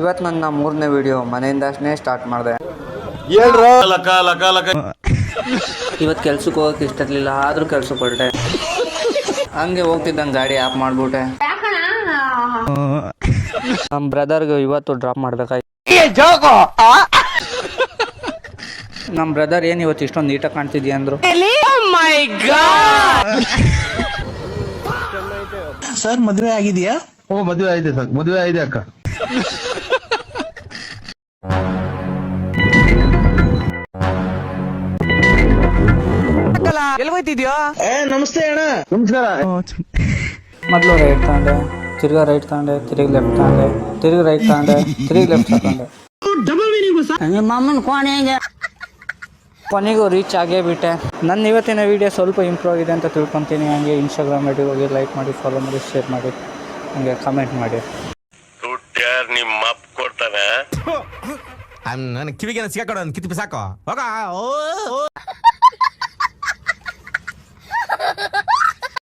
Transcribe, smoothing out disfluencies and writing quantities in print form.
ಇವತ್ತು ನನ್ನ ಮೂರನೇ ವಿಡಿಯೋ ಮನೆಯಿಂದಷ್ಟೇ ಸ್ಟಾರ್ಟ್ ಮಾಡಿದೆ. ಇವತ್ತು ಕೆಲ್ಸಕ್ಕೆ ಹೋಗಕ್ಕೆ ಇಷ್ಟ ಇರಲಿಲ್ಲ, ಆದರೂ ಕೆಲ್ಸಕ್ಕೆ ಹೊರಟೆ. ಹಂಗೆ ಹೋಗ್ತಿದ್ದಂಗೆ ಗಾಡಿ ಆಫ್ ಮಾಡಿಬಿಟ್ಟೆ. ನಮ್ಮ ಬ್ರದರ್ಗೆ ಇವತ್ತು ಡ್ರಾಪ್ ಮಾಡ್ಬೇಕಾಯ್ತು. ನಮ್ಮ ಬ್ರದರ್ ಏನು ಇವತ್ತು ಇಷ್ಟೊಂದು ನೀಟಾಗಿ ಕಾಣ್ತಿದ್ಯಾ ಅಂದರು. ಸರ್ ಮದುವೆ ಆಗಿದೆಯಾ? ಮದುವೆ ಆಗಿದೆ ಸರ್, ಮದುವೆ ಆಗಿದೆ ಅಕ್ಕ. ಎಲ್ಗೋಯ್ತಿದ್ಯೋ? ನಮಸ್ತೆ ಅಣ್ಣ. ನಮಸ್ಕಾರ. ಮೊದಲು ರೈಟ್ ತಗೊಂಡೆ, ತಿರ್ಗಾ ರೈಟ್ ತಗೊಂಡೆ, ತಿರುಗಿ ಲೆಫ್ಟ್ ತಗೊಂಡೆ, ತಿರುಗಿ ರೈಟ್ ತಗೊಂಡೆ, ತಿರುಗಿ ಲೆಫ್ಟ್ ತಗೊಂಡೆ. ಕೊನೆಗೂ ರೀಚ್ ಆಗೇ ಬಿಟ್ಟೆ. ನನ್ನ ಇವತ್ತಿನ ವೀಡಿಯೋ ಸ್ವಲ್ಪ ಇಂಪ್ರೂವ್ ಆಗಿದೆ ಅಂತ ತಿಳ್ಕೊತೀನಿ. ಹಂಗೆ ಇನ್ಸ್ಟಾಗ್ರಾಮ್ ಐಡಿ ಹೋಗಿ ಲೈಕ್ ಮಾಡಿ, ಫಾಲೋ ಮಾಡಿ, ಶೇರ್ ಮಾಡಿ, ಹಂಗೆ ಕಮೆಂಟ್ ಮಾಡಿ. ನಿಮ್ಮ ಅಪ್ಪ ಕೊಡ್ತಾನೆ. ನನ್ನ ಕಿವಿಗೆ ಸಿಗಾಕೊಡ ಕಿತ್ತು ಸಾಕು ಹೋಗ.